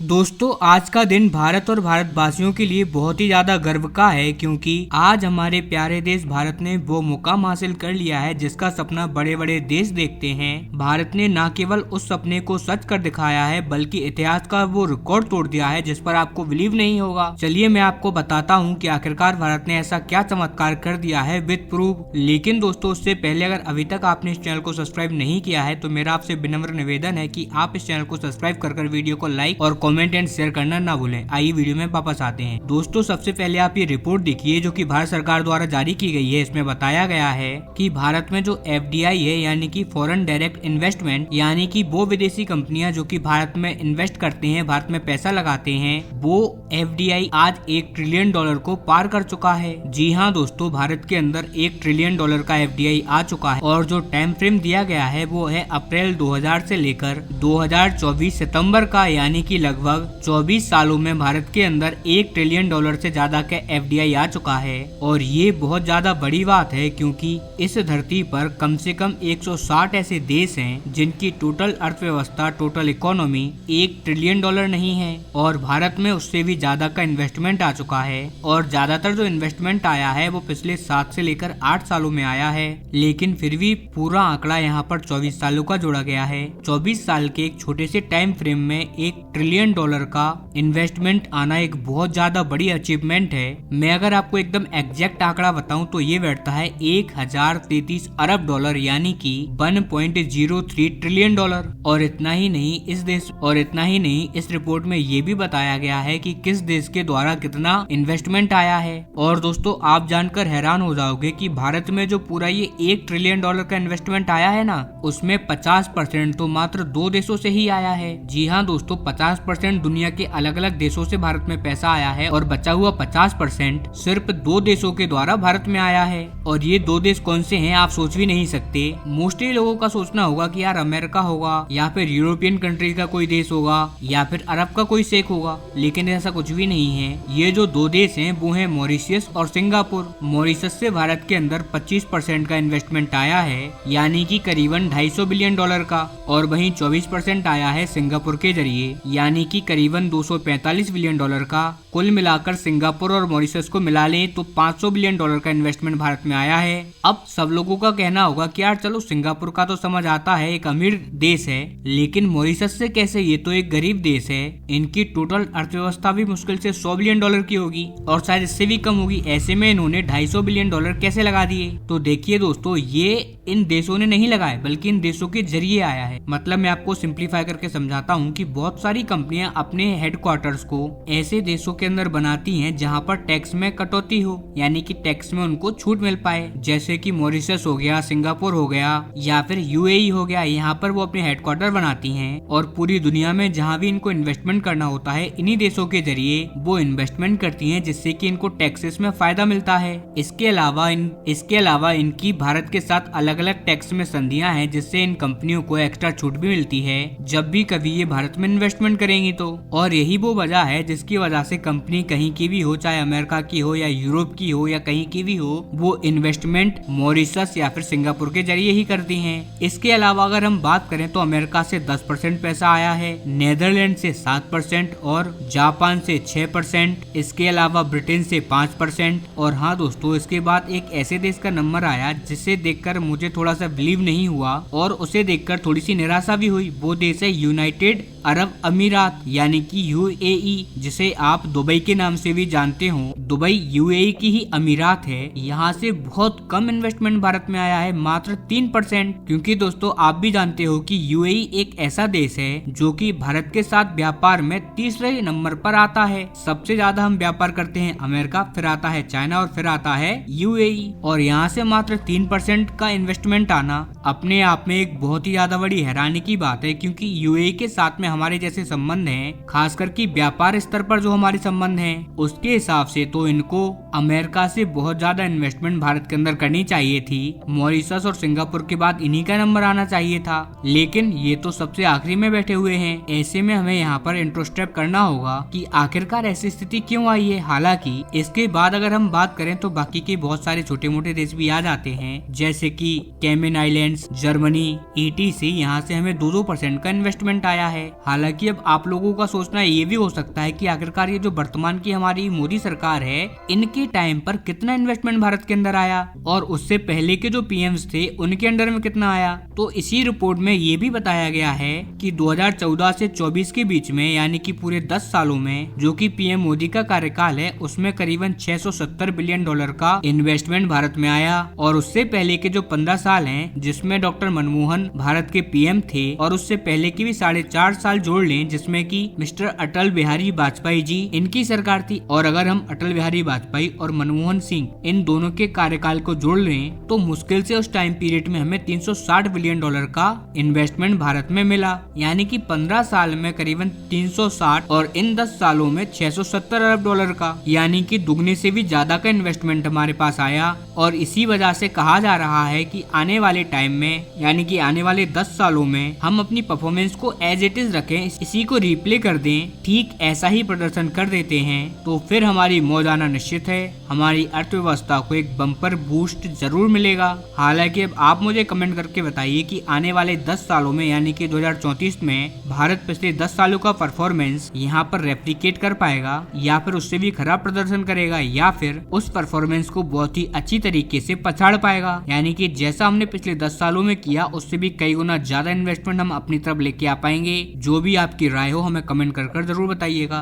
दोस्तों आज का दिन भारत और भारतवासियों के लिए बहुत ही ज्यादा गर्व का है, क्योंकि आज हमारे प्यारे देश भारत ने वो मुकाम हासिल कर लिया है जिसका सपना बड़े बड़े देश देखते हैं। भारत ने न केवल उस सपने को सच कर दिखाया है बल्कि इतिहास का वो रिकॉर्ड तोड़ दिया है जिस पर आपको बिलीव नहीं होगा। चलिए मैं आपको बताता हूँ कि आखिरकार भारत ने ऐसा क्या चमत्कार कर दिया है विद प्रूफ। लेकिन दोस्तों उससे पहले अगर अभी तक आपने इस चैनल को सब्सक्राइब नहीं किया है तो मेरा आपसे विनम्र निवेदन है कि आप इस चैनल को सब्सक्राइब कर वीडियो को लाइक और कमेंट एंड शेयर करना ना भूलें। आइए वीडियो में वापस आते हैं। दोस्तों सबसे पहले आप ये रिपोर्ट देखिए जो कि भारत सरकार द्वारा जारी की गई है। इसमें बताया गया है कि भारत में जो FDI है यानी कि फॉरेन डायरेक्ट इन्वेस्टमेंट, यानी कि वो विदेशी कंपनियां जो कि भारत में इन्वेस्ट करते हैं, भारत में पैसा लगाते हैं, वो FDI आज $1 ट्रिलियन को पार कर चुका है। जी हाँ दोस्तों, भारत के अंदर $1 ट्रिलियन का FDI आ चुका है और जो टाइम फ्रेम दिया गया है वो है अप्रैल 2000 से लेकर 2024 सितंबर का, यानी कि लगभग 24 सालों में भारत के अंदर $1 ट्रिलियन से ज्यादा का FDI आ चुका है। और ये बहुत ज्यादा बड़ी बात है क्योंकि इस धरती पर कम से कम 160 ऐसे देश हैं जिनकी टोटल अर्थव्यवस्था, टोटल इकोनॉमी $1 ट्रिलियन नहीं है और भारत में उससे भी ज्यादा का इन्वेस्टमेंट आ चुका है। और ज्यादातर जो इन्वेस्टमेंट आया है वो पिछले 7 से लेकर 8 सालों में आया है, लेकिन फिर भी पूरा आंकड़ा यहाँ पर 24 सालों का जोड़ा गया है। 24 साल के एक छोटे से टाइम फ्रेम में $1 ट्रिलियन का इन्वेस्टमेंट आना एक बहुत ज्यादा बड़ी अचीवमेंट है। मैं अगर आपको एकदम एग्जैक्ट आंकड़ा बताऊं तो ये बैठता है 1033 अरब डॉलर, यानी कि 1.03 ट्रिलियन डॉलर। और इतना ही नहीं, इस रिपोर्ट में ये भी बताया गया है कि किस देश के द्वारा कितना इन्वेस्टमेंट आया है। और दोस्तों आप जानकर हैरान हो जाओगे कि भारत में जो पूरा ये $1 ट्रिलियन का इन्वेस्टमेंट आया है ना, उसमें 50% तो मात्र 2 देशों से ही आया है। जी हाँ दोस्तों, 50% दुनिया के अलग अलग देशों से भारत में पैसा आया है और बचा हुआ 50% सिर्फ 2 देशों के द्वारा भारत में आया है। और ये 2 देश कौन से हैं आप सोच भी नहीं सकते। मोस्टली लोगों का सोचना होगा कि यार अमेरिका होगा या फिर यूरोपियन कंट्री का कोई देश होगा या फिर अरब का कोई शेख होगा, लेकिन ऐसा कुछ भी नहीं है। ये जो 2 देश हैं वो हैं मॉरिशस और सिंगापुर। मॉरिशस से भारत के अंदर 25% का इन्वेस्टमेंट आया है, यानी कि करीबन $250 बिलियन का, और वहीं 24% आया है सिंगापुर के जरिए, यानी कि करीबन $245 बिलियन का। कुल मिलाकर सिंगापुर और मॉरिशस को मिला लें तो $500 बिलियन का इन्वेस्टमेंट भारत में आया है। अब सब लोगों का कहना होगा कि यार चलो सिंगापुर का तो समझ आता है, एक अमीर देश है, लेकिन मॉरिशस से कैसे, ये तो एक गरीब देश है। इनकी टोटल अर्थव्यवस्था भी मुश्किल से $100 बिलियन की होगी और शायद इससे भी कम होगी। ऐसे में इन्होंने $250 बिलियन कैसे लगा दिए? तो देखिए दोस्तों, ये इन देशों ने नहीं लगाए बल्कि इन देशों के जरिए आया है। मतलब मैं आपको सिंप्लीफाई करके समझाता हूँ कि बहुत सारी कंपनियां अपने हेडक्वार्टर्स को ऐसे देशों के अंदर बनाती हैं जहां पर टैक्स में कटौती हो, यानी कि टैक्स में उनको छूट मिल पाए। जैसे कि मॉरिशस हो गया, सिंगापुर हो गया या फिर UAE हो गया, यहाँ पर वो अपने हेडक्वार्टर बनाती हैं और पूरी दुनिया में जहाँ भी इनको इन्वेस्टमेंट करना होता है इन्हीं देशों के जरिए वो इन्वेस्टमेंट करती हैं, जिससे कि इनको टैक्सेस में फायदा मिलता है। इसके अलावा इनकी भारत के साथ अलग अलग टैक्स में संधियां हैं, जिससे इन कंपनियों को एक्स्ट्रा छूट भी मिलती है जब भी कभी ये भारत में इन्वेस्टमेंट करेंगी तो। और यही वो वजह है जिसकी वजह से कंपनी कहीं की भी हो, चाहे अमेरिका की हो या यूरोप की हो या कहीं की भी हो, वो इन्वेस्टमेंट मॉरिशस या फिर सिंगापुर के जरिए ही करती हैं। इसके अलावा अगर हम बात करें तो अमेरिका से 10% पैसा आया है, नेदरलैंड से 7% और जापान से 6%, इसके अलावा ब्रिटेन से 5%। और हाँ दोस्तों, इसके बाद एक ऐसे देश का नंबर आया जिसे देखकर मुझे थोड़ा सा बिलीव नहीं हुआ और उसे देखकर थोड़ी सी निराशा भी हुई। वो देश है यूनाइटेड अरब अमीरात, यानी कि UAE, जिसे आप दुबई के नाम से भी जानते हो। दुबई UAE की ही अमीरात है। यहाँ से बहुत कम इन्वेस्टमेंट भारत में आया है, मात्र 3%। क्योंकि दोस्तों आप भी जानते हो कि UAE एक ऐसा देश है जो कि भारत के साथ व्यापार में तीसरे नंबर पर आता है। सबसे ज्यादा हम व्यापार करते हैं अमेरिका, फिर आता है चाइना और फिर आता है UAE। और यहाँ से मात्र 3% का इन्वेस्टमेंट आना अपने आप में एक बहुत ही ज्यादा बड़ी हैरानी की बात है, क्योंकि UAE के साथ में हमारे जैसे संबंध हैं, खासकर कि व्यापार स्तर पर जो हमारे संबंध हैं उसके हिसाब से तो तो इनको अमेरिका से बहुत ज्यादा इन्वेस्टमेंट भारत के अंदर करनी चाहिए थी। मॉरिशस और सिंगापुर के बाद इन्हीं का नंबर आना चाहिए था, लेकिन ये तो सबसे आखिरी में बैठे हुए हैं। ऐसे में हमें यहाँ पर इंट्रोस्पेक्ट करना होगा कि आखिरकार ऐसी स्थिति क्यों आई है। हालांकि इसके बाद अगर हम बात करें तो बाकी के बहुत सारे छोटे मोटे देश भी आ जाते हैं, जैसे कि कैमन आइलैंड्स, जर्मनी, ETC। यहाँ से हमें 2-2% का इन्वेस्टमेंट आया है। हालांकि अब आप लोगों का सोचना ये भी हो सकता है कि आखिरकार ये जो वर्तमान की हमारी मोदी सरकार है, इनके टाइम पर कितना इन्वेस्टमेंट भारत के अंदर आया और उससे पहले के जो PMs थे उनके अंडर में कितना आया। तो इसी रिपोर्ट में ये भी बताया गया है कि 2014 से 24 के बीच में, यानी कि पूरे 10 सालों में जो कि PM मोदी का कार्यकाल है, उसमें करीबन $670 बिलियन का इन्वेस्टमेंट भारत में आया। और उससे पहले के जो 15 साल हैं, जिसमें डॉक्टर मनमोहन भारत के PM थे, और उससे पहले की भी 4.5 साल जोड़ लें, जिसमें कि मिस्टर अटल बिहारी वाजपेयी जी इनकी सरकार थी। और अगर हम अटल बिहारी वाजपेयी और मनमोहन सिंह इन दोनों के कार्यकाल को जोड़ लें तो मुश्किल से उस टाइम पीरियड में हमें $360 बिलियन का इन्वेस्टमेंट भारत में मिला। यानी कि 15 साल में करीबन 360 और इन 10 सालों में $670 अरब का, यानी कि दुगने से भी ज्यादा का इन्वेस्टमेंट हमारे पास आया। और इसी वजह से कहा जा रहा है कि आने वाले टाइम में, यानी कि आने वाले 10 सालों में हम अपनी परफॉर्मेंस को एज इट इज रखें, इसी को रिप्ले कर दें, ठीक ऐसा ही प्रदर्शन कर देते हैं तो फिर हमारी मौज आना निश्चित है। हमारी अर्थव्यवस्था को एक बम्पर बूस्ट जरूर मिलेगा। हालांकि अब आप मुझे कमेंट करके बताइए कि आने वाले 10 सालों में, यानी कि 2034 में भारत पिछले 10 सालों का परफॉर्मेंस यहाँ पर रेप्लिकेट कर पाएगा या फिर उससे भी खराब प्रदर्शन करेगा, या फिर उस परफॉर्मेंस को बहुत ही अच्छी तरीके से पछाड़ पाएगा। यानी कि जैसा हमने पिछले 10 सालों में किया उससे भी कई गुना ज्यादा इन्वेस्टमेंट हम अपनी तरफ लेके आ पाएंगे। जो भी आपकी राय हो हमें कमेंट कर जरूर बताइएगा।